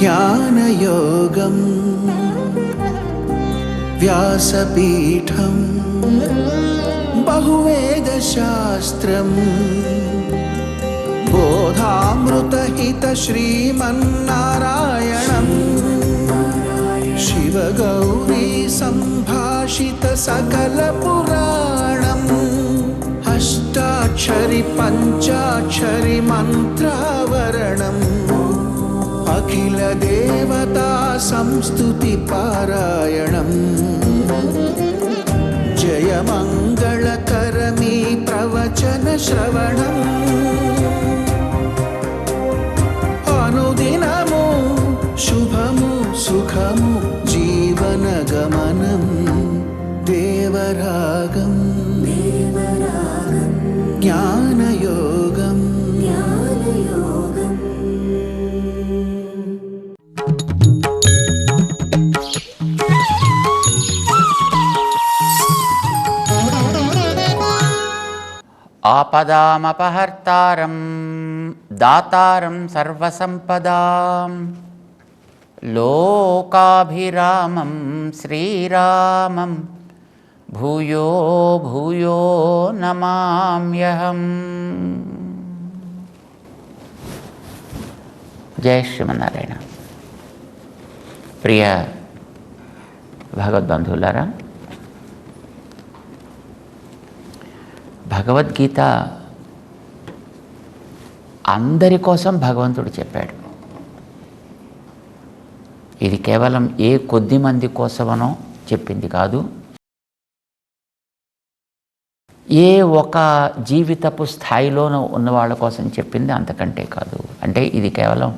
జ్ఞానయోగం వ్యాసపీఠం బహువేదశాస్త్రం బోధామృతహిత శ్రీమన్నారాయణం శివగౌరీ సంభాషిత సకల పురాణం అష్టాక్షరి పంచాక్షరి మంత్రావరణం అఖిల దేవతా సంస్తుతి పారాయణం జయమంగళకరమీ ప్రవచన శ్రవణం అనుదినము శుభము సుఖము జీవన గమనం దేవరాగం జ్ఞానయోగం ఆపదామపహర్తారం దాతారం సర్వసంపదాం లోకాభిరామం శ్రీరామం భూయో భూయో నమామ్యహం. జయ శ్రీమన్నారాయణ. ప్రియ భగవద్బంధువులారా, భగవద్గీత అందరి కోసం భగవంతుడు చెప్పాడు. ఇది కేవలం ఏ కొద్ది మంది కోసమనో చెప్పింది కాదు, ఏ ఒక జీవితపు స్థాయిలోనూ ఉన్న వాళ్ళ కోసం చెప్పింది అంతకంటే కాదు. అంటే ఇది కేవలం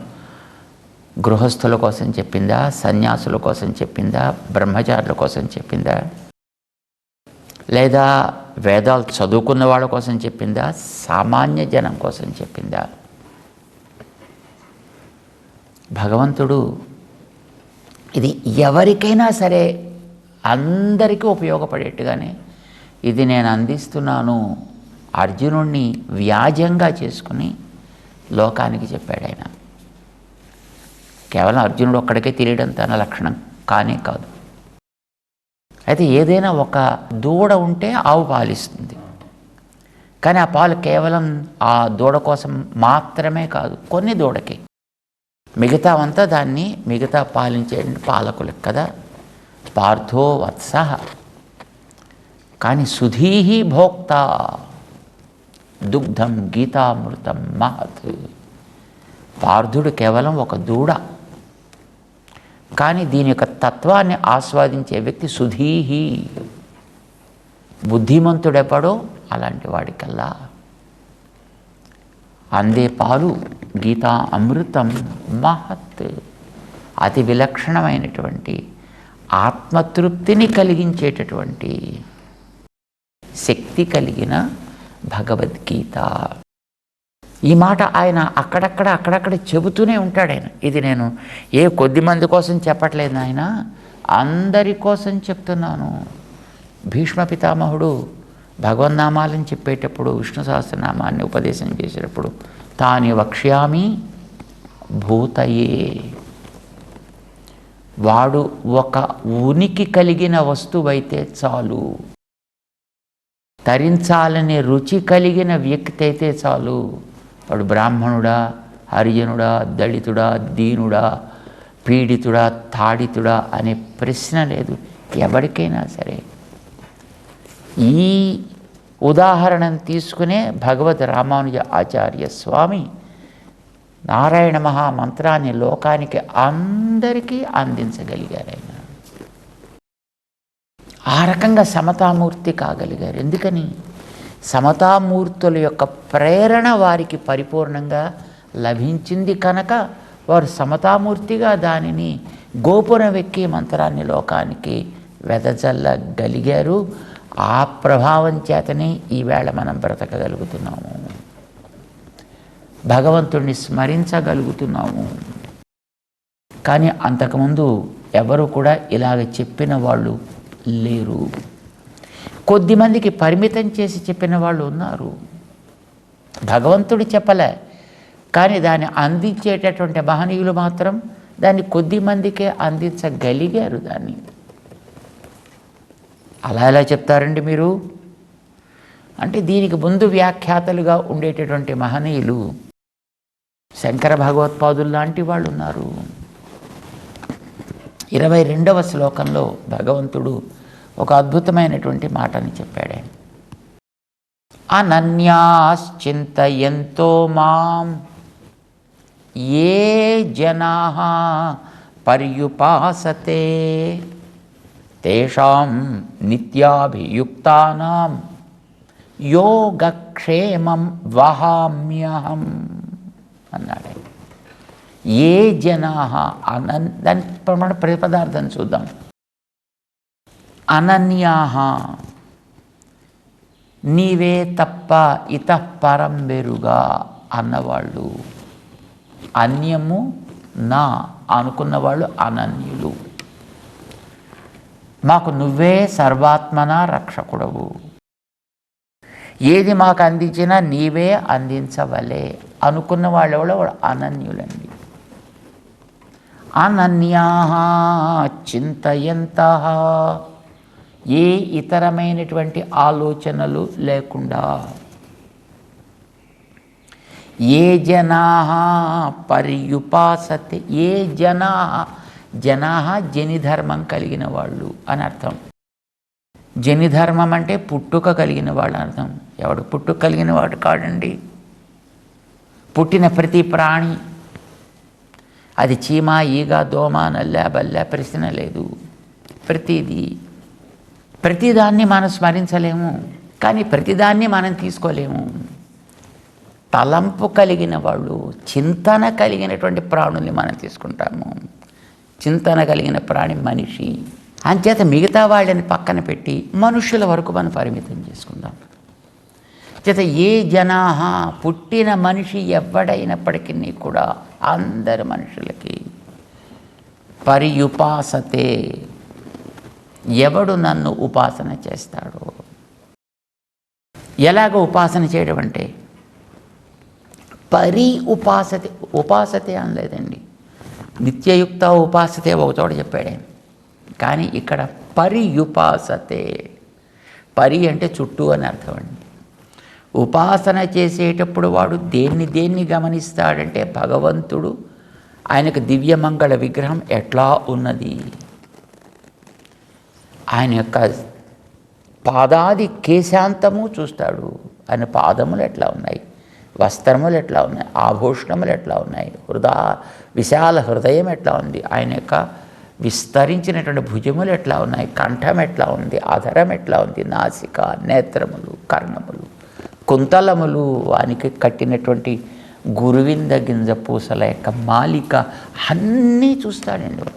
గృహస్థుల కోసం చెప్పిందా, సన్యాసుల కోసం చెప్పిందా, బ్రహ్మచారుల కోసం చెప్పిందా, లేదా వేదాలు చదువుకున్న వాళ్ళ కోసం చెప్పిందా, సామాన్య జనం కోసం చెప్పిందా? భగవంతుడు ఇది ఎవరికైనా సరే అందరికీ ఉపయోగపడేట్టుగానే ఇది నేను అందిస్తున్నాను అర్జునుడిని వ్యాజంగా చేసుకుని లోకానికి చెప్పాడు. ఆయన కేవలం అర్జునుడు ఒక్కడికే తెలియడం తన లక్షణం కానే కాదు. అయితే ఏదైనా ఒక దూడ ఉంటే ఆవు పాలిస్తుంది, కానీ ఆ పాలు కేవలం ఆ దూడ కోసం మాత్రమే కాదు, కొన్ని దూడకి, మిగతావంతా దాన్ని మిగతా పాలించే పాలకులకు కదా. పార్థో వత్సః కానీ సుధీహి భోక్త దుగ్ధం గీతామృతం మహత్. పార్థుడు కేవలం ఒక దూడ, కానీ దీని యొక్క తత్వాన్ని ఆస్వాదించే వ్యక్తి సుధీహి, బుద్ధిమంతుడెప్పుడో అలాంటి వాడికల్లా అందే పాలు గీతా అమృతం మహత్, అతి విలక్షణమైనటువంటి ఆత్మతృప్తిని కలిగించేటటువంటి శక్తి కలిగిన భగవద్గీత. ఈ మాట ఆయన అక్కడక్కడ చెబుతూనే ఉంటాడు. ఆయన ఇది నేను ఏ కొద్ది మంది కోసం చెప్పట్లేదు, ఆయన అందరి కోసం చెప్తున్నాను. భీష్మ పితామహుడు భగవన్నామాలను చెప్పేటప్పుడు, విష్ణు సహస్రనామాన్ని ఉపదేశం చేసేటప్పుడు తాని వక్ష్యామి భూతయే, వాడు ఒక ఉనికి కలిగిన వస్తువైతే చాలు, తరించాలనే రుచి కలిగిన వ్యక్తి అయితే చాలు. వాడు బ్రాహ్మణుడా, హరిజనుడా, దళితుడా, దీనుడా, పీడితుడా, తాడితుడా అనే ప్రశ్న లేదు. ఎవరికైనా సరే ఈ ఉదాహరణను తీసుకునే భగవద్ రామానుజ ఆచార్య స్వామి నారాయణ మహామంత్రాన్ని లోకానికి అందరికీ అందించగలిగారు. ఆయన ఆ రకంగా సమతామూర్తి కాగలిగారు. ఎందుకని? సమతామూర్తుల యొక్క ప్రేరణ వారికి పరిపూర్ణంగా లభించింది కనుక వారు సమతామూర్తిగా దానిని గోపురం ఎక్కి మంత్రాన్ని లోకానికి వెదజల్లగలిగారు. ఆ ప్రభావం చేతనే ఈవేళ మనం బ్రతకగలుగుతున్నాము, భగవంతుణ్ణి స్మరించగలుగుతున్నాము. కానీ అంతకుముందు ఎవరు కూడా ఇలాగ చెప్పిన వాళ్ళు లేరు. కొద్దిమందికి పరిమితం చేసి చెప్పిన వాళ్ళు ఉన్నారు. భగవంతుడు చెప్పలే, కానీ దాన్ని అందించేటటువంటి మహనీయులు మాత్రం దాన్ని కొద్ది మందికే అందించగలిగారు దాన్ని. అలా ఎలా చెప్తారండి మీరు అంటే దీనికి ముందు వ్యాఖ్యాతలుగా ఉండేటటువంటి మహనీయులు శంకర భగవత్పాదులు లాంటి వాళ్ళు ఉన్నారు. 22వ శ్లోకంలో భగవంతుడు ఒక అద్భుతమైనటువంటి మాటని చెప్పాడు. అనన్యాశ్చింతయంతో మాం ఏ జనాః పర్యుపాసతే తేషాం నిత్యాభియుక్తానాం యోగక్షేమం వహామ్యహం అన్నాడు. ఏ జనాః దాని ప్రమాణ ప్రతిపదార్థం చూద్దాం. అనన్యాః నీవే తప్ప ఇతః పరం వెరుగా అన్నవాళ్ళు, అన్యము నా అనుకున్నవాళ్ళు అనన్యులు. మాకు నువ్వే సర్వాత్మన రక్షకుడవు, ఏది మాకు అందించినా నీవే అందించవలే అనుకున్న వాళ్ళు కూడా అనన్యులండి. అనన్యాః చింతయంతః ఏ ఇతరమైనటువంటి ఆలోచనలు లేకుండా, ఏ జనాః పర్యుపాసతే ఏ జనాః జనిధర్మం కలిగిన వాళ్ళు అని అర్థం. జనిధర్మం అంటే పుట్టుక కలిగిన వాళ్ళు అర్థం. ఎవడు పుట్టుక కలిగిన వాడు కాడండి. పుట్టిన ప్రతి ప్రాణి, అది చీమ ఈగ దోమ నల్ల బల్ల ప్రశ్న లేదు. ప్రతిదాన్ని మనం స్మరించలేము, కానీ ప్రతిదాన్ని మనం తీసుకోలేము. తలంపు కలిగిన వాళ్ళు, చింతన కలిగినటువంటి ప్రాణుల్ని మనం తీసుకుంటాము. చింతన కలిగిన ప్రాణి మనిషి. అంచేత మిగతా వాళ్ళని పక్కన పెట్టి మనుషుల వరకు మనం పరిమితం చేసుకుందాం. చేత ఏ జనాః పుట్టిన మనిషి ఎవడైనప్పటికీ కూడా అందరి మనుషులకి పర్యుపాసతే ఎవడు నన్ను ఉపాసన చేస్తాడో. ఎలాగ ఉపాసన చేయడం అంటే ఉపాసతే అనలేదండి. నిత్యయుక్త ఉపాసతే ఒక చోట చెప్పాడే, కానీ ఇక్కడ పర్యుపాసతే. పరి అంటే చుట్టూ అని అర్థం అండి. ఉపాసన చేసేటప్పుడు వాడు దేన్ని గమనిస్తాడంటే భగవంతుడు ఆయనకు దివ్యమంగళ విగ్రహం ఎట్లా ఉన్నది, ఆయన యొక్క పాదాది కేశాంతము చూస్తాడు, ఆయన పాదములు ఎట్లా ఉన్నాయి, వస్త్రములు ఎట్లా ఉన్నాయి, ఆభూషణములు ఎట్లా ఉన్నాయి, విశాల హృదయం ఎట్లా ఉంది, ఆయన యొక్క విస్తరించినటువంటి భుజములు ఎట్లా ఉన్నాయి, కంఠం ఎట్లా ఉంది, అధరం ఎట్లా ఉంది, నాసిక, నేత్రములు, కర్ణములు, కుంతలములు, వానికి కట్టినటువంటి గురువింద గింజ పూసల యొక్క మాలిక అన్నీ చూస్తాడండి.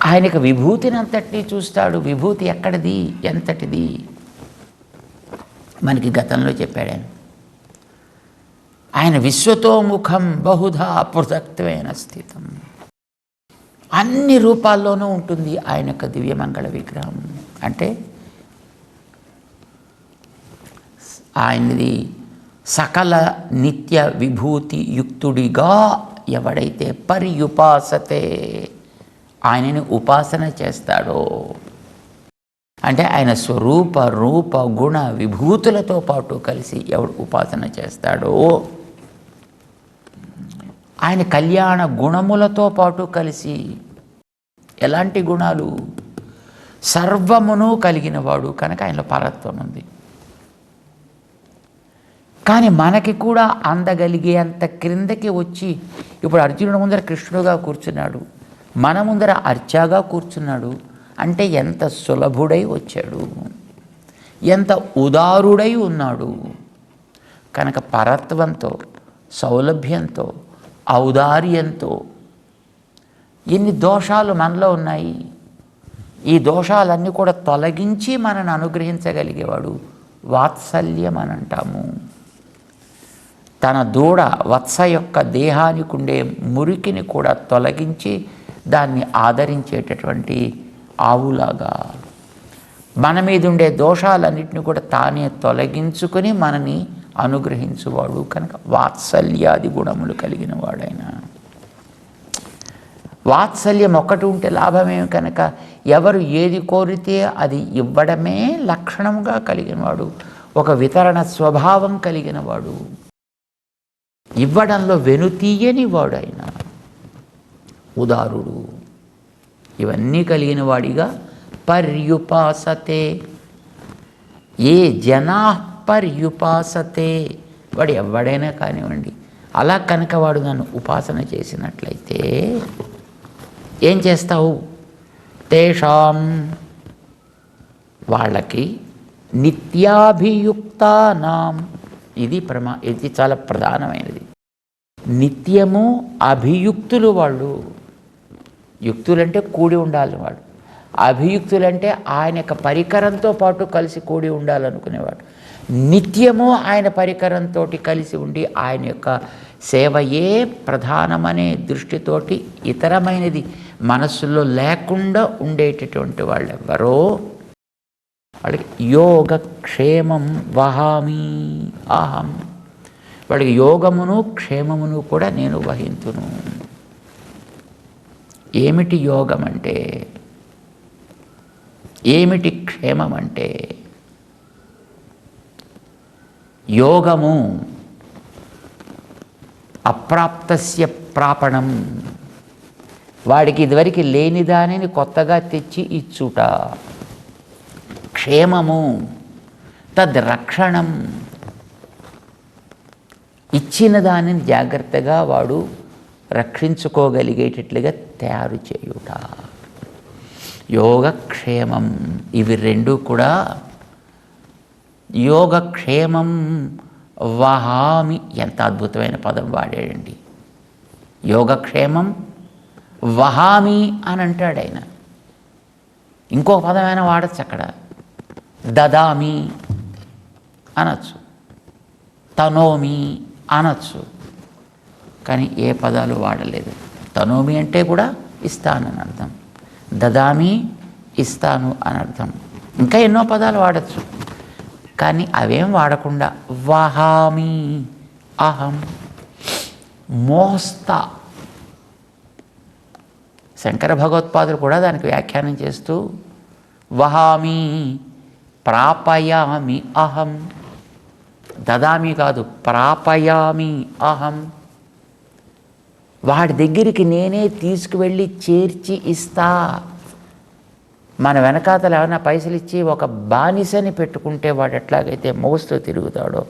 ఆయనకు విభూతిని అంతటినీ చూస్తాడు. విభూతి ఎక్కడిది, ఎంతటిది మనకి గతంలో చెప్పాడు ఆయన. ఆయన విశ్వతోముఖం బహుధా పృథక్త్వేన స్థితం. అన్ని రూపాల్లోనూ ఉంటుంది ఆయన యొక్క దివ్యమంగళ విగ్రహం. అంటే ఆయనది సకల నిత్య విభూతి యుక్తుడిగా ఎవడైతే పర్యుపాసతే ఆయనని ఉపాసన చేస్తాడో, అంటే ఆయన స్వరూప రూప గుణ విభూతులతో పాటు కలిసి ఎవడు ఉపాసన చేస్తాడో, ఆయన కళ్యాణ గుణములతో పాటు కలిసి, ఎలాంటి గుణాలు, సర్వమును కలిగిన వాడు కనుక ఆయనలో పరత్వం ఉంది. కానీ మనకి కూడా అందగలిగే అంత క్రిందకి వచ్చి ఇప్పుడు అర్జునుడి ముందర కృష్ణుడుగా కూర్చున్నాడు, మన ముందర అర్చాగా కూర్చున్నాడు అంటే ఎంత సులభుడై వచ్చాడు, ఎంత ఉదారుడై ఉన్నాడు. కనుక పరత్వంతో, సౌలభ్యంతో, ఔదార్యంతో ఎన్ని దోషాలు మనలో ఉన్నాయి, ఈ దోషాలన్నీ కూడా తొలగించి మనను అనుగ్రహించగలిగేవాడు వాత్సల్యం అని అంటాము. తన దూడ వత్స యొక్క దేహానికి ఉండే మురికిని కూడా తొలగించి దాన్ని ఆదరించేటటువంటి ఆవులాగా మన మీద ఉండే దోషాలన్నింటినీ కూడా తానే తొలగించుకొని మనని అనుగ్రహించువాడు కనుక వాత్సల్యాది గుణములు కలిగిన వాడైన. వాత్సల్యం ఒక్కటి ఉంటే లాభమేమి కనుక ఎవరు ఏది కోరితే అది ఇవ్వడమే లక్షణంగా కలిగినవాడు, ఒక వితరణ స్వభావం కలిగినవాడు, ఇవ్వడంలో వెనుతీయని వాడు ఆయన, ఉదారుడు. ఇవన్నీ కలిగిన వాడిగా పర్యుపాసతే. ఏ జనా పర్యుపాసతే, వాడు ఎవడైనా కానివ్వండి, అలా కనుక వాడు నన్ను ఉపాసన చేసినట్లయితే ఏం చేస్తావు? తేషాం, వాళ్ళకి, నిత్యాభియుక్తానాం, ఇది చాలా ప్రధానమైనది. నిత్యము అభియుక్తులు వాళ్ళు. యుక్తులంటే కూడి ఉండాలి వాడు, అభియుక్తులంటే ఆయన యొక్క పరికరంతో పాటు కలిసి కూడి ఉండాలనుకునేవాడు. నిత్యము ఆయన పరికరంతో కలిసి ఉండి ఆయన యొక్క సేవయే ప్రధానమనే దృష్టితోటి ఇతరమైనది మనస్సులో లేకుండా ఉండేటటువంటి వాళ్ళెవరో వాళ్ళకి యోగక్షేమం వహామి అహం, వాళ్ళకి యోగమును క్షేమమును కూడా నేను వహింతును. ఏమిటి యోగం అంటే, ఏమిటి క్షేమం అంటే? యోగము అప్రాప్తస్య ప్రాపణం, వాడికి ఇదివరకు లేని దానిని కొత్తగా తెచ్చి ఇచ్చుట. క్షేమము తద్రక్షణం, ఇచ్చిన దానిని జాగ్రత్తగా వాడు రక్షించుకోగలిగేటట్లుగా తయారు చేయుట. యోగక్షేమం, ఇవి రెండు కూడా. యోగక్షేమం వహామి, ఎంత అద్భుతమైన పదం వాడాడండి. యోగక్షేమం వహామి అని అంటాడు ఆయన. ఇంకో పదమైనా వాడచ్చు అక్కడ, దదామి అనొచ్చు, తనోమి అనొచ్చు, కానీ ఏ పదాలు వాడలేదు. తనోమి అంటే కూడా ఇస్తానని అర్థం, దదామి ఇస్తాను అని అర్థం. ఇంకా ఎన్నో పదాలు వాడచ్చు, కానీ అవేం వాడకుండా వహామి అహం, మోస్తా. శంకర భగవత్పాదులు కూడా దానికి వ్యాఖ్యానం చేస్తూ వహామి ప్రాపయామి అహం, దదామి కాదు, ప్రాపయామి అహం, వాడి దగ్గరికి నేనే తీసుకువెళ్ళి చేర్చి ఇస్తా. మన వెనకాతలు ఏమైనా పైసలు ఇచ్చి ఒక బానిసని పెట్టుకుంటే వాడు ఎట్లాగైతే మోస్తూ తిరుగుతాడో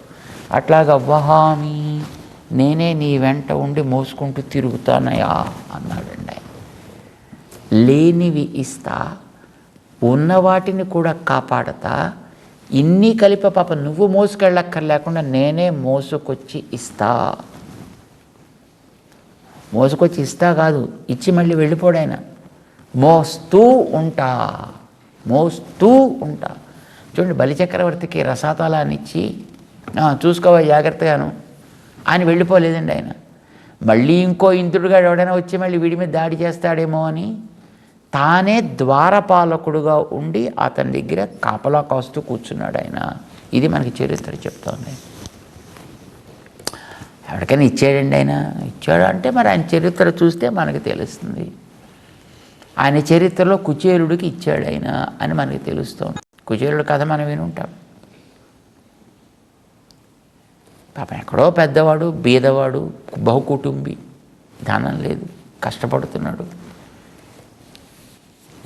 అట్లాగా వహామి, నేనే నీ వెంట ఉండి మోసుకుంటూ తిరుగుతానయా అన్నాడండి ఆయన. లేనివి ఇస్తా, ఉన్న వాటిని కూడా కాపాడతా, ఇన్ని కలిపి పాప నువ్వు మోసుకెళ్ళక్కర్లేకుండా నేనే మోసుకొచ్చి ఇస్తా. మోసుకొచ్చి ఇస్తా కాదు, ఇచ్చి మళ్ళీ వెళ్ళిపోడాయన. మోస్తూ ఉంటా, మోస్తూ ఉంటా. చూడండి, బలిచక్రవర్తికి రసాతలాన్ని ఇచ్చి చూసుకోవా జాగ్రత్తగాను అని వెళ్ళిపోలేదండి ఆయన. మళ్ళీ ఇంకో ఇంద్రుడుగా ఎవడైనా వచ్చి మళ్ళీ వీడి మీద దాడి చేస్తాడేమో అని తానే ద్వారపాలకుడుగా ఉండి అతని దగ్గర కాపలా కాస్తూ కూర్చున్నాడు ఆయన. ఇది మనకి చరిత్ర చెప్తోంది. ఎవరికైనా ఇచ్చాడండి ఆయన? ఇచ్చాడు అంటే మరి ఆయన చరిత్ర చూస్తే మనకు తెలుస్తుంది. ఆయన చరిత్రలో కుచేలుడికి ఇచ్చాడు ఆయన అని మనకి తెలుస్తోంది. కుచేలుడి కథ మనం వినుంటాం. పాపం ఎక్కడో పెద్దవాడు, బీదవాడు, బహుకుటుంబి, ధనం లేదు, కష్టపడుతున్నాడు.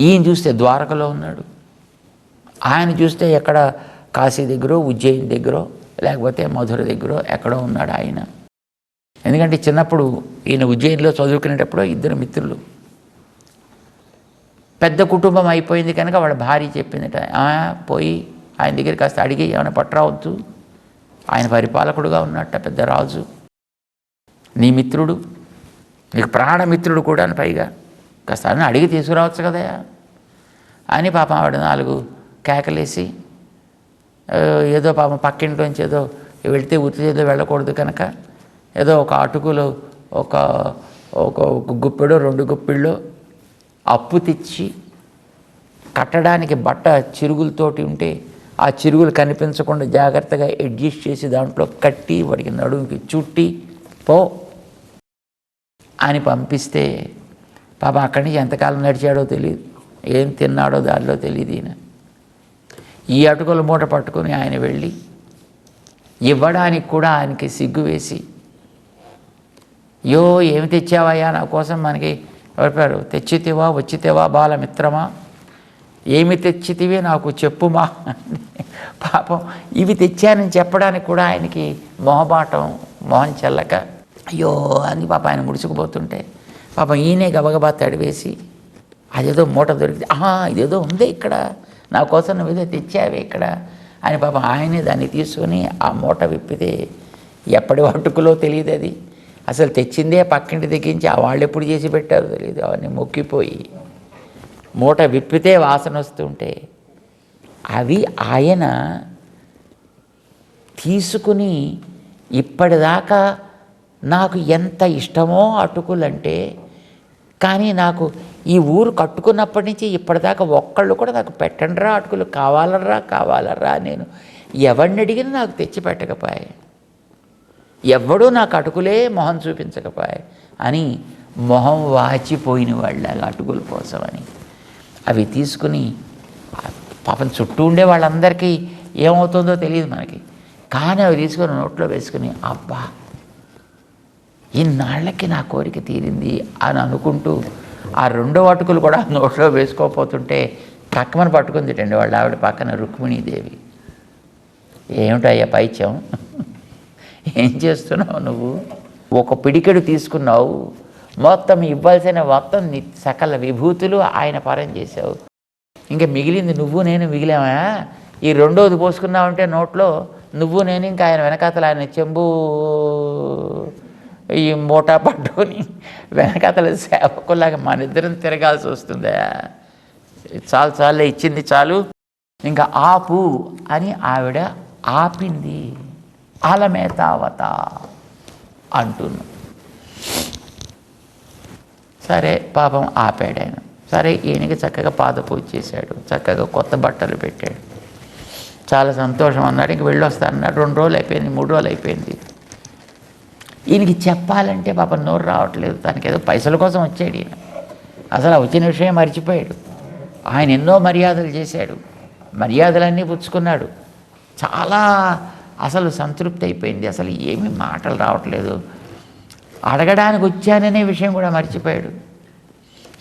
ఈయన చూస్తే ద్వారకలో ఉన్నాడు, ఆయన చూస్తే ఎక్కడ కాశీ దగ్గర, ఉజ్జయిని దగ్గర, లేకపోతే మధుర దగ్గర ఎక్కడో ఉన్నాడు ఆయన. ఎందుకంటే చిన్నప్పుడు ఈయన ఉజ్జయినిలో చదువుకునేటప్పుడు ఇద్దరు మిత్రులు, పెద్ద కుటుంబం అయిపోయింది కనుక వాళ్ళ భార్య చెప్పిందట, పోయి ఆయన దగ్గర కాస్త అడిగి ఏమైనా పట్టరావద్దు, ఆయన పరిపాలకుడుగా ఉన్నట్ట పెద్ద రాజు, నీ మిత్రుడు, నీకు ప్రాణమిత్రుడు కూడా అని పైగా కాస్త అని అడిగి తీసుకురావచ్చు కదా అని పాపం ఆవిడ 4 కేకలేసి ఏదో పాపం పక్కింట్లోంచి ఏదో వెళితే ఉత్తి ఏదో వెళ్ళకూడదు కనుక ఏదో ఒక అటుకులో ఒక ఒక గుప్పెడో 2 గుప్పిళ్ళో అప్పు తెచ్చి కట్టడానికి బట్ట చిరుగులతోటి ఉంటే ఆ చిరుగులు కనిపించకుండా జాగ్రత్తగా అడ్జస్ట్ చేసి దాంట్లో కట్టి వాడికి నడుముకి చుట్టి పో అని పంపిస్తే పాప అక్కడి నుంచి ఎంతకాలం నడిచాడో తెలియదు, ఏం తిన్నాడో దారిలో తెలియదు. ఈయన ఈ అటుకుల మూట పట్టుకుని ఆయన వెళ్ళి ఇవ్వడానికి కూడా ఆయనకి సిగ్గు వేసి, యో ఏమి తెచ్చావయ్యా నా కోసం, మనకి ఎవరు తెచ్చితివా వచ్చితివా బాలమిత్రమా, ఏమి తెచ్చితివే నాకు చెప్పుమా. పాపం ఇవి తెచ్చానని చెప్పడానికి కూడా ఆయనకి మొహమాటం, మొహం చెల్లక అయ్యో అని పాప ఆయన ముడుచుకుపోతుంటే పాపం ఈయనే గబగబా తడివేసి, అదేదో మూట దొరికితే, ఇదేదో ఉందే ఇక్కడ, నా కోసం నువ్వు ఏదో తెచ్చావే ఇక్కడ అని పాపం ఆయనే దాన్ని తీసుకొని ఆ మూట విప్పితే ఎప్పటి అటుకులో తెలియదు, అది అసలు తెచ్చిందే పక్కింటి తెగించి ఆ వాళ్ళు ఎప్పుడు చేసి పెట్టారో తెలియదు. అవన్నీ మొక్కిపోయి మూట విప్పితే వాసన వస్తుంటే అవి ఆయన తీసుకుని, ఇప్పటిదాకా నాకు ఎంత ఇష్టమో అటుకులంటే, కానీ నాకు ఈ ఊరు కట్టుకున్నప్పటి నుంచి ఇప్పటిదాకా ఒక్కళ్ళు కూడా నాకు పెట్టండిరా అటుకులు, కావాలరా నేను ఎవరిని అడిగినా నాకు తెచ్చి పెట్టకపోయే, ఎవడూ నాకు అటుకులే మొహం చూపించకపోయే అని మొహం వాచిపోయిన వాళ్ళ అటుకుల కోసమని అవి తీసుకుని పాపం చుట్టూ ఉండే వాళ్ళందరికీ ఏమవుతుందో తెలియదు మనకి, కానీ అవి తీసుకొని నోట్లో వేసుకుని అబ్బా ఇన్నాళ్ళకి నా కోరిక తీరింది అని అనుకుంటూ ఆ రెండో అటుకులు కూడా నోట్లో వేసుకోపోతుంటే టక్కుమని పట్టుకుందిటండి వాళ్ళ ఆవిడ పక్కన రుక్మిణీదేవి. ఏమిటయ్యా పైత్యం, ఏం చేస్తున్నావు నువ్వు, ఒక పిడికెడు తీసుకున్నావు, మొత్తం ఇవ్వాల్సిన మొత్తం సకల విభూతులు ఆయన పరం చేశావు, ఇంకా మిగిలింది నువ్వు నేను మిగిలామా, ఈ రెండోది పోసుకున్నావంటే నోట్లో నువ్వు నేను ఇంకా ఆయన వెనకాతలు ఆయన చెంబు ఈ మూటా పట్టుకొని వెనకాతల సేవకులాగా మన ఇద్దరం తిరగాల్సి వస్తుందా, చాలు ఇచ్చింది చాలు, ఇంకా ఆపు అని ఆవిడ ఆపింది. ఆలమేతావత అంటున్నాం. సరే పాపం ఆపాడు ఆయన. సరే ఈయనకి చక్కగా పాదపూజ చేశాడు, చక్కగా కొత్త బట్టలు పెట్టాడు, చాలా సంతోషం అన్నాడు. ఇంక వెళ్ళొస్తానన్నాడు. 2 రోజులు అయిపోయింది, 3 రోజులు అయిపోయింది. ఈయనకి చెప్పాలంటే పాపం నోరు రావట్లేదు. తనకి ఏదో పైసల కోసం వచ్చాడు ఈయన, అసలు వచ్చిన విషయం మర్చిపోయాడు. ఆయన ఎన్నో మర్యాదలు చేశాడు, మర్యాదలన్నీ పుచ్చుకున్నాడు. చాలా అసలు సంతృప్తి అయిపోయింది, అసలు ఏమీ మాటలు రావట్లేదు. అడగడానికి వచ్చాననే విషయం కూడా మర్చిపోయాడు.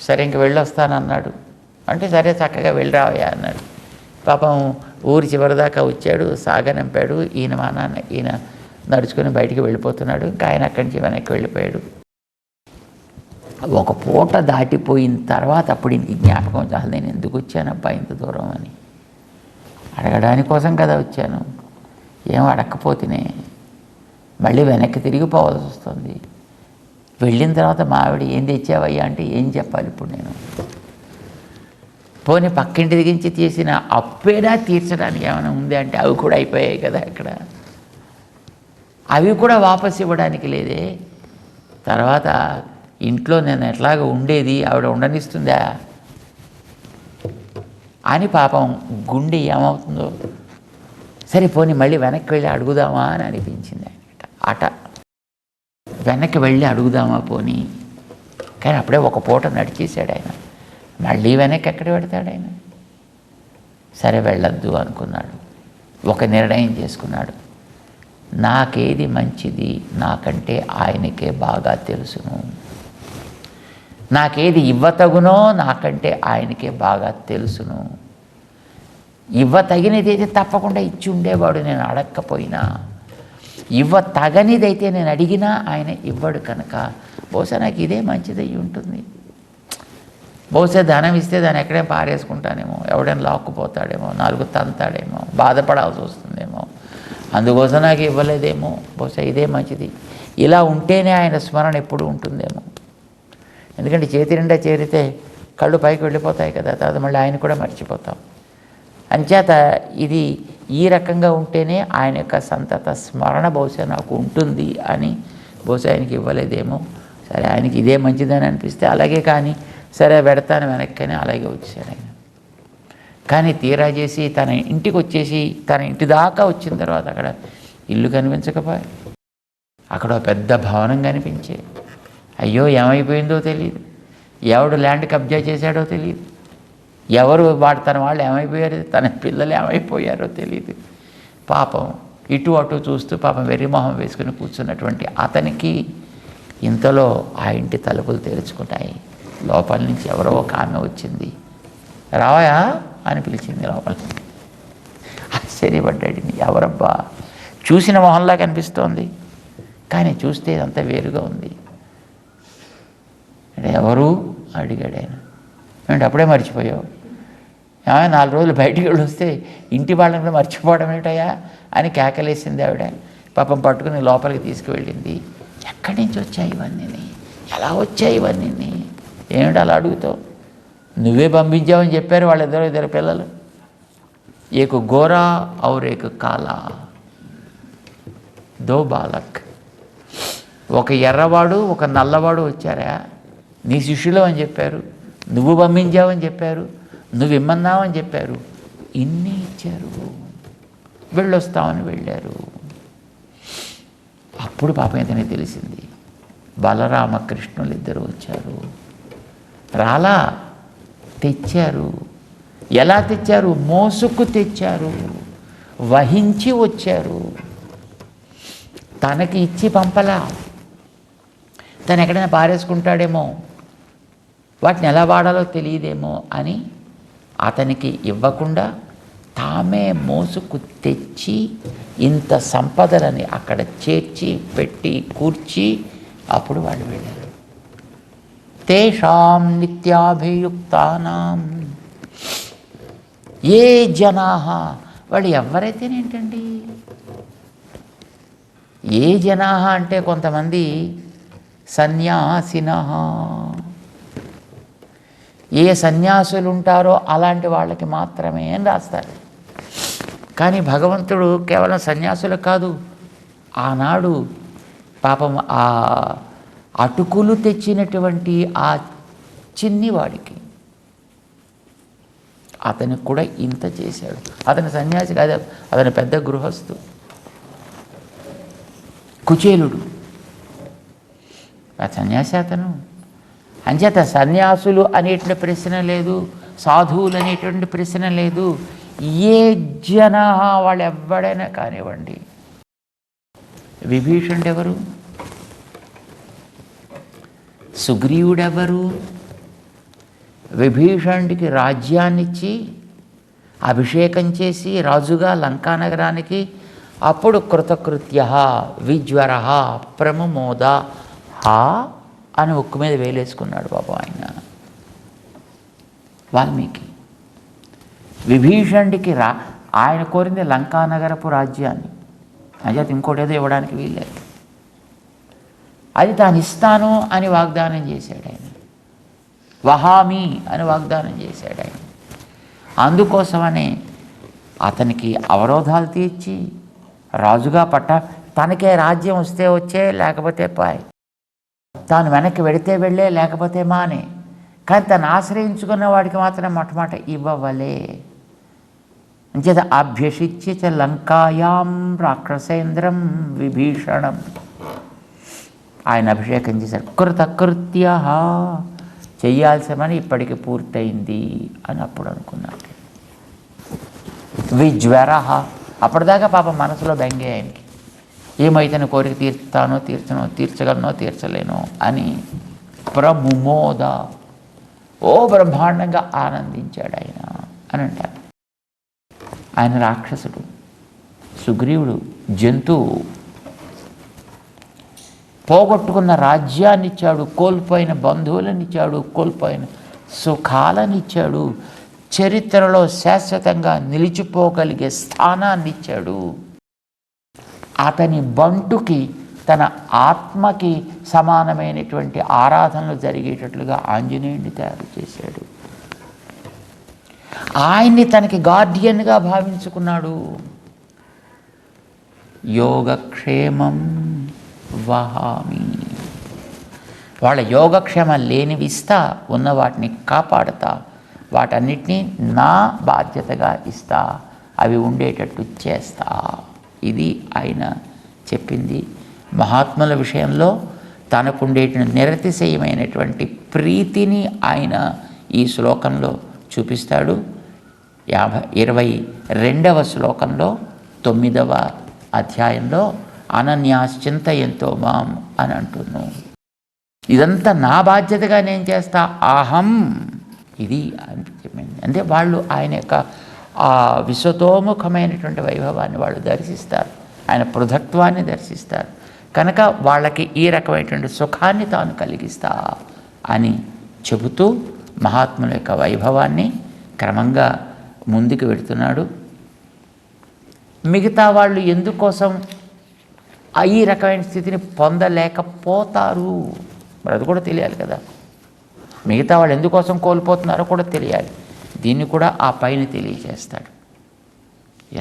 సరే ఇంక వెళ్ళొస్తానన్నాడు. అంటే సరే చక్కగా వెళ్ళి రావయ్యా అన్నాడు. పాపం ఊరి చివరిదాకా వచ్చాడు, సాగనంపాడు. ఈయన నడుచుకొని బయటికి వెళ్ళిపోతున్నాడు. ఇంకా ఆయన అక్కడి నుంచి వెనక్కి వెళ్ళిపోయాడు. ఒక పూట దాటిపోయిన తర్వాత అప్పుడు ఇంక జ్ఞాపకం, చాలు నేను ఎందుకు వచ్చానబ్బా ఇంత దూరం అని, అడగడానికి కోసం కదా వచ్చాను, ఏం అడగకపోతేనే మళ్ళీ వెనక్కి తిరిగిపోవాల్సి వస్తుంది. వెళ్ళిన తర్వాత మా ఆవిడ ఏం తెచ్చావయ్యా అంటే ఏం చెప్పాలి ఇప్పుడు నేను, పోనీ పక్కింటి దిగించి తీసిన అప్పేనా తీర్చడానికి ఏమైనా ఉంది అంటే అవి కూడా అయిపోయాయి కదా అక్కడ, అవి కూడా వాపసు ఇవ్వడానికి లేదే. తర్వాత ఇంట్లో నేను ఎట్లాగ ఉండేది, ఆవిడ ఉండనిస్తుందా అని పాపం గుండె ఏమవుతుందో. సరే పోనీ మళ్ళీ వెనక్కి వెళ్ళి అడుగుదామా అని అనిపించింది అట. వెనక్కి వెళ్ళి అడుగుదామా పోనీ, కానీ అప్పుడే ఒక పూట నడిచేశాడు ఆయన. మళ్ళీ వెనక్కి ఎక్కడ పెడతాడు ఆయన. సరే వెళ్ళొద్దు అనుకున్నాడు. ఒక నిర్ణయం చేసుకున్నాడు, నాకేది మంచిది నాకంటే ఆయనకే బాగా తెలుసును, నాకేది ఇవ్వతగునో నాకంటే ఆయనకే బాగా తెలుసును. ఇవ్వతగినదైతే తప్పకుండా ఇచ్చి ఉండేవాడు నేను అడగకపోయినా, ఇవ్వతగనిదైతే నేను అడిగినా ఆయన ఇవ్వడు కనుక బహుశా నాకు ఇదే మంచిది అయ్యి ఉంటుంది. బహుశా ధనం ఇస్తే దాన్ని ఎక్కడేం పారేసుకుంటానేమో, ఎవడైనా లాక్కుపోతాడేమో, 4 తంతాడేమో, బాధపడాల్సి వస్తుందేమో, అందుకోసం నాకు ఇవ్వలేదేమో, బహుశా ఇదే మంచిది. ఇలా ఉంటేనే ఆయన స్మరణ ఎప్పుడు ఉంటుందేమో. ఎందుకంటే చేతి నిండా చేరితే కళ్ళు పైకి వెళ్ళిపోతాయి కదా, తర్వాత మళ్ళీ ఆయన కూడా మర్చిపోతాం. అంచేత ఇది ఈ రకంగా ఉంటేనే ఆయన యొక్క సంతత స్మరణ బహుశా నాకు ఉంటుంది అని బహుశా ఆయనకి ఇవ్వలేదేమో. సరే ఆయనకి ఇదే మంచిదని అనిపిస్తే అలాగే, కానీ సరే పెడతాను వెనక్కని అలాగే వచ్చాడు ఆయన. కానీ తీరా చేసి తన ఇంటికి వచ్చేసి తన ఇంటి దాకా వచ్చిన తర్వాత అక్కడ ఇల్లు కనిపించకపోయి, అక్కడ పెద్ద భవనం కనిపించే, అయ్యో ఏమైపోయిందో తెలియదు. ఎవడు ల్యాండ్ కబ్జా చేశాడో తెలియదు, ఎవరు తన వాళ్ళు ఏమైపోయారు, తన పిల్లలు ఏమైపోయారో తెలియదు. పాపం ఇటు అటు చూస్తూ పాపం వెర్రిమొహం వేసుకుని కూర్చున్నటువంటి అతనికి ఇంతలో ఆ ఇంటి తలుపులు తెరుచుకున్నాయి. లోపల నుంచి ఎవరో ఒక ఆమె వచ్చింది. రావయా అని పిలిచింది లోపల. ఆశ్చర్యపడ్డాడు. ఎవరబ్బా, చూసిన మొహంలా కనిపిస్తోంది కానీ చూస్తే ఇదంతా వేరుగా ఉంది. అంటే ఎవరు అడిగాడు ఆయన. అంటే అప్పుడే మర్చిపోయావు, 4 రోజులు బయటికి వెళ్ళి వస్తే ఇంటి వాళ్ళని కూడా మర్చిపోవడం ఏంటయ్యా అని కేకలేసింది ఆవిడ. పాపం పట్టుకుని లోపలికి తీసుకువెళ్ళింది. ఎక్కడి నుంచి వచ్చాయి ఇవన్నీ, ఎలా వచ్చాయి ఇవన్నీ, ఏమిటి అలా అడుగుతావు, నువ్వే పంపించావని చెప్పారు వాళ్ళిద్దరు పిల్లలు. ఏకు గోరా ఔర్ ఏకు కాలా, దో బాలక్. ఒక ఎర్రవాడు ఒక నల్లవాడు వచ్చారా, నీ శిష్యులు అని చెప్పారు, నువ్వు పంపించావని చెప్పారు, నువ్వు ఇమ్మన్నావని చెప్పారు, ఇన్ని ఇచ్చారు, వెళ్ళొస్తామని వెళ్ళారు. అప్పుడు పాపం ఇతనికి తెలిసింది, బలరామకృష్ణులు ఇద్దరు వచ్చారు. రాలా, తెచ్చారు. ఎలా తెచ్చారు, మోసుకు తెచ్చారు, వహించి వచ్చారు. తనకి ఇచ్చి పంపలా, తను ఎక్కడైనా పారేసుకుంటాడేమో, వాటిని ఎలా వాడాలో తెలియదేమో అని అతనికి ఇవ్వకుండా తామే మోసుకు తెచ్చి ఇంత సంపదలని అక్కడ చేర్చి పెట్టి కూర్చి అప్పుడు వాళ్ళు వెళ్ళారు. తేషాం నిత్యాభియుక్తానాం, ఏ జనాహ, వాళ్ళు ఎవరైతేనేంటండి, ఏ జనాహ అంటే కొంతమంది సన్యాసినః, ఏ సన్యాసులు ఉంటారో అలాంటి వాళ్ళకి మాత్రమే అని రాస్తారు. కానీ భగవంతుడు కేవలం సన్యాసులు కాదు, ఆనాడు పాపం ఆ అటుకులు తెచ్చినటువంటి ఆ చిన్నివాడికి అతనికి కూడా ఇంత చేశాడు. అతని సన్యాసి కాదు, అతని పెద్ద గృహస్థు, కుచేలుడు, ఆ సన్యాసి అతను. అంచేత సన్యాసులు అనేటువంటి ప్రశ్న లేదు, సాధువులు అనేటువంటి ప్రశ్న లేదు. ఏ జన, వాళ్ళు ఎవడైనా కానివ్వండి. విభీషణుడెవరు, సుగ్రీవుడెవరు, విభీషణుడికి రాజ్యాన్నిచ్చి అభిషేకం చేసి రాజుగా లంకానగరానికి, అప్పుడు కృతకృత్య విజ్వర ప్రముమోద అని ఉక్కు మీద వేలేసుకున్నాడు పాపం ఆయన. వాల్మీకి విభీషణుడికి ఆయన కోరింది లంకానగరపు రాజ్యాన్ని, అంచేత ఇంకోటి ఏదో ఇవ్వడానికి వీల్లేదు. అది తాను ఇస్తాను అని వాగ్దానం చేశాడు ఆయన, వహామి అని వాగ్దానం చేశాడు ఆయన. అందుకోసమనే అతనికి అవరోధాలు తీర్చి రాజుగా తనకే రాజ్యం వస్తే వచ్చే, లేకపోతే పాయ్, తాను వెనక్కి వెడితే వెళ్ళే, లేకపోతే మానే, కానీ తను ఆశ్రయించుకున్న వాడికి మాత్రం మొట్టమొదట ఇవ్వవలే. అంచేత అభ్యషిచ్య చ లంకాయాం రాక్షసేంద్రం విభీషణం, ఆయన అభిషేకం చేశారు. కృతకృత్య, చెయ్యాల్సిన పని ఇప్పటికి పూర్తయింది అని అప్పుడు అనుకున్నాడు. విజ్వర, అప్పటిదాకా పాపం మనసులో బెంగే ఆయనకి, ఏమైతే కోరిక తీర్చుతానో తీర్చనో, తీర్చగలనో తీర్చలేనో అని. ప్రముమోద, ఓ బ్రహ్మాండంగా ఆనందించాడు ఆయన అని అంటారు. ఆయన రాక్షసుడు, సుగ్రీవుడు జంతువు, పోగొట్టుకున్న రాజ్యాన్నిచ్చాడు, కోల్పోయిన బంధువులనిచ్చాడు, కోల్పోయిన సుఖాలనిచ్చాడు, చరిత్రలో శాశ్వతంగా నిలిచిపోగలిగే స్థానాన్నిచ్చాడు. అతని బంటుకి, తన ఆత్మకి సమానమైనటువంటి ఆరాధనలు జరిగేటట్లుగా ఆంజనేయుడిని తయారు చేశాడు. ఆయన్ని తనకి గార్డియన్గా భావించుకున్నాడు. యోగక్షేమం వహామి, వాళ్ళ యోగక్షేమం లేనివి ఇస్తా, ఉన్న వాటిని కాపాడుతా, వాటన్నిటినీ నా బాధ్యతగా ఇస్తా, అవి ఉండేటట్టు చేస్తా. ఇది ఆయన చెప్పింది. మహాత్ముల విషయంలో తనకుండేటి నిరతిశయమైనటువంటి ప్రీతిని ఆయన ఈ శ్లోకంలో చూపిస్తాడు. 22వ శ్లోకంలో 9వ అధ్యాయంలో అనన్యాశ్చింతయంతో మాం అని అంటున్నాను. ఇదంతా నా బాధ్యతగా నేను చేస్తా, అహం ఇది అంటే వాళ్ళు ఆయన యొక్క ఆ విశ్వతోముఖమైనటువంటి వైభవాన్ని వాళ్ళు దర్శిస్తారు, ఆయన పృథక్త్వాన్ని దర్శిస్తారు. కనుక వాళ్ళకి ఈ రకమైనటువంటి సుఖాన్ని తాను కలిగిస్తా అని చెబుతూ మహాత్ముల యొక్క వైభవాన్ని క్రమంగా ముందుకు వెడుతున్నాడు. మిగతా వాళ్ళు ఎందుకోసం ఈ రకమైన స్థితిని పొందలేకపోతారు మరి అది కూడా తెలియాలి కదా. మిగతా వాళ్ళు ఎందుకోసం కోల్పోతున్నారో కూడా తెలియాలి. దీన్ని కూడా ఆ పైన తెలియజేస్తాడు.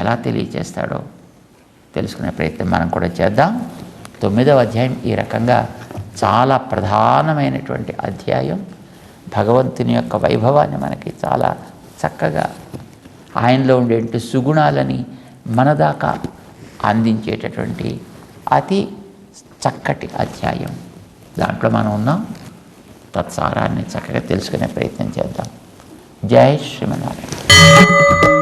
ఎలా తెలియజేస్తాడో తెలుసుకునే ప్రయత్నం మనం కూడా చేద్దాం. 9వ అధ్యాయం ఈ రకంగా చాలా ప్రధానమైనటువంటి అధ్యాయం. భగవంతుని యొక్క వైభవాన్ని మనకి చాలా చక్కగా ఆయనలో ఉండే సుగుణాలని మన దాకా అందించేటటువంటి అతి చక్కటి అధ్యాయం. దాంట్లో మనం ఉన్నాం. తత్సారాన్ని చక్కగా తెలుసుకునే ప్రయత్నం చేద్దాం. జై శ్రీమన్నారాయణ.